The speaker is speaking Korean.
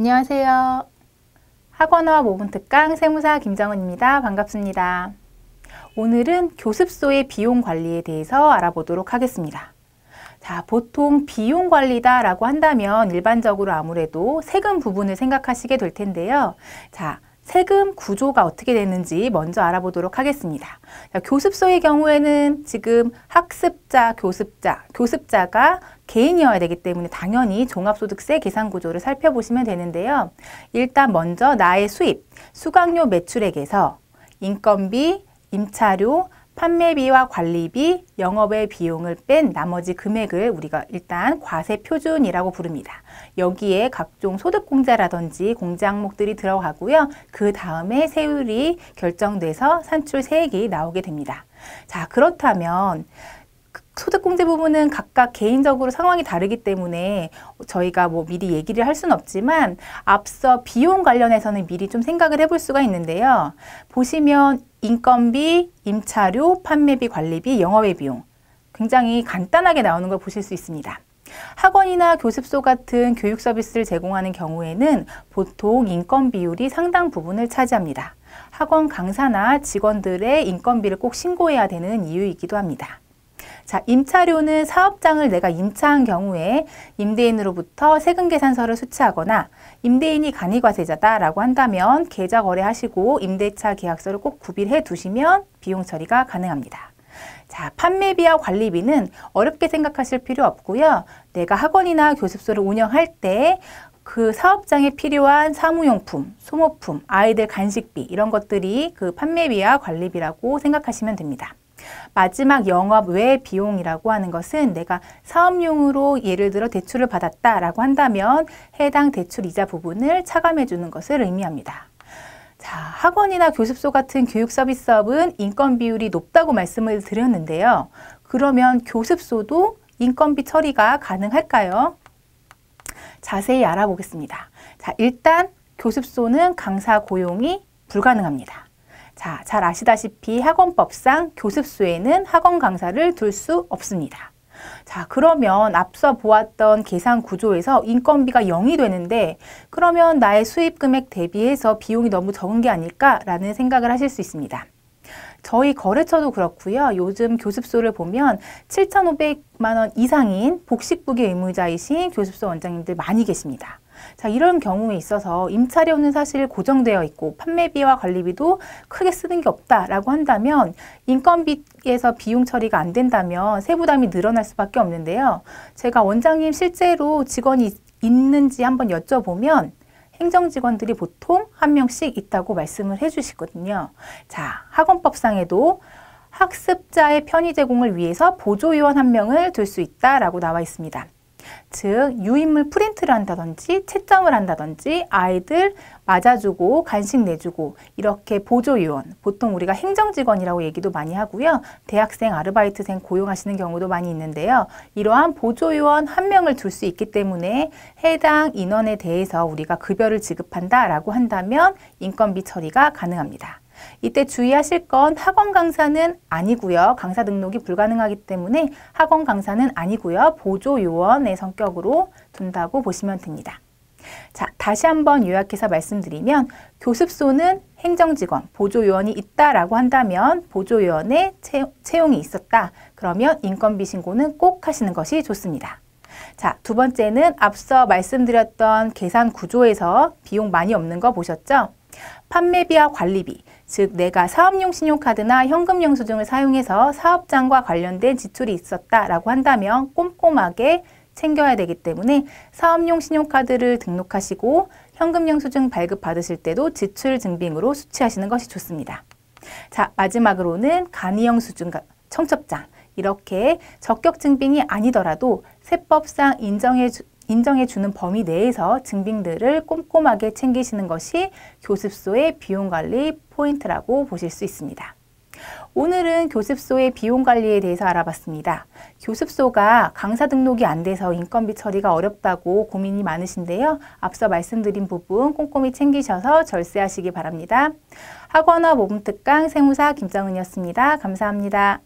안녕하세요. 학원어학 5분 특강 세무사 김정은입니다. 반갑습니다. 오늘은 교습소의 비용 관리에 대해서 알아보도록 하겠습니다. 자, 보통 비용 관리다 라고 한다면 일반적으로 아무래도 세금 부분을 생각하시게 될 텐데요. 자, 세금 구조가 어떻게 되는지 먼저 알아보도록 하겠습니다. 자, 교습소의 경우에는 지금 학습자, 교습자가 개인이어야 되기 때문에 당연히 종합소득세 계산 구조를 살펴보시면 되는데요. 일단 먼저 나의 수입, 수강료 매출액에서 인건비, 임차료, 판매비와 관리비, 영업의 비용을 뺀 나머지 금액을 우리가 일단 과세표준이라고 부릅니다. 여기에 각종 소득공제라든지 공제 항목들이 들어가고요. 그 다음에 세율이 결정돼서 산출세액이 나오게 됩니다. 자, 그렇다면 소득공제 부분은 각각 개인적으로 상황이 다르기 때문에 저희가 미리 얘기를 할 수는 없지만 앞서 비용 관련해서는 미리 좀 생각을 해볼 수가 있는데요. 보시면 인건비, 임차료, 판매비, 관리비, 영업의 비용 굉장히 간단하게 나오는 걸 보실 수 있습니다. 학원이나 교습소 같은 교육 서비스를 제공하는 경우에는 보통 인건 비율이 상당 부분을 차지합니다. 학원 강사나 직원들의 인건비를 꼭 신고해야 되는 이유이기도 합니다. 자, 임차료는 사업장을 내가 임차한 경우에 임대인으로부터 세금계산서를 수취하거나 임대인이 간이과세자다라고 한다면 계좌 거래하시고 임대차 계약서를 꼭 구비해 두시면 비용 처리가 가능합니다. 자, 판매비와 관리비는 어렵게 생각하실 필요 없고요. 내가 학원이나 교습소를 운영할 때 그 사업장에 필요한 사무용품, 소모품, 아이들 간식비 이런 것들이 그 판매비와 관리비라고 생각하시면 됩니다. 마지막 영업 외 비용이라고 하는 것은 내가 사업용으로 예를 들어 대출을 받았다라고 한다면 해당 대출 이자 부분을 차감해 주는 것을 의미합니다. 자, 학원이나 교습소 같은 교육 서비스업은 인건 비율이 높다고 말씀을 드렸는데요. 그러면 교습소도 인건비 처리가 가능할까요? 자세히 알아보겠습니다. 자, 일단 교습소는 강사 고용이 불가능합니다. 자, 잘 아시다시피 학원법상 교습소에는 학원 강사를 둘 수 없습니다. 자, 그러면 앞서 보았던 계산 구조에서 인건비가 0이 되는데 그러면 나의 수입 금액 대비해서 비용이 너무 적은 게 아닐까라는 생각을 하실 수 있습니다. 저희 거래처도 그렇고요. 요즘 교습소를 보면 7,500만 원 이상인 복식부기 의무자이신 교습소 원장님들 많이 계십니다. 자, 이런 경우에 있어서 임차료는 사실 고정되어 있고 판매비와 관리비도 크게 쓰는 게 없다라고 한다면 인건비에서 비용 처리가 안 된다면 세부담이 늘어날 수밖에 없는데요. 제가 원장님 실제로 직원이 있는지 한번 여쭤보면 행정직원들이 보통 한 명씩 있다고 말씀을 해주시거든요. 자, 학원법상에도 학습자의 편의 제공을 위해서 보조요원 한 명을 둘 수 있다라고 나와 있습니다. 즉, 유인물 프린트를 한다든지 채점을 한다든지 아이들 맞아주고 간식 내주고 이렇게 보조요원, 보통 우리가 행정직원이라고 얘기도 많이 하고요. 대학생, 아르바이트생 고용하시는 경우도 많이 있는데요. 이러한 보조요원 한 명을 둘 수 있기 때문에 해당 인원에 대해서 우리가 급여를 지급한다라고 한다면 인건비 처리가 가능합니다. 이때 주의하실 건 학원 강사는 아니고요. 강사 등록이 불가능하기 때문에 학원 강사는 아니고요. 보조요원의 성격으로 둔다고 보시면 됩니다. 자, 다시 한번 요약해서 말씀드리면 교습소는 행정직원, 보조요원이 있다라고 한다면 보조요원의 채용이 있었다. 그러면 인건비 신고는 꼭 하시는 것이 좋습니다. 자, 두 번째는 앞서 말씀드렸던 계산 구조에서 비용 많이 없는 거 보셨죠? 판매비와 관리비, 즉 내가 사업용 신용카드나 현금 영수증을 사용해서 사업장과 관련된 지출이 있었다라고 한다면 꼼꼼하게 챙겨야 되기 때문에 사업용 신용카드를 등록하시고 현금 영수증 발급받으실 때도 지출 증빙으로 수취하시는 것이 좋습니다. 자, 마지막으로는 간이영수증 청첩장, 이렇게 적격 증빙이 아니더라도 세법상 인정해주는 범위 내에서 증빙들을 꼼꼼하게 챙기시는 것이 교습소의 비용관리 포인트라고 보실 수 있습니다. 오늘은 교습소의 비용관리에 대해서 알아봤습니다. 교습소가 강사 등록이 안 돼서 인건비 처리가 어렵다고 고민이 많으신데요. 앞서 말씀드린 부분 꼼꼼히 챙기셔서 절세하시기 바랍니다. 학원어 모범특강 세무사 김정은이었습니다. 감사합니다.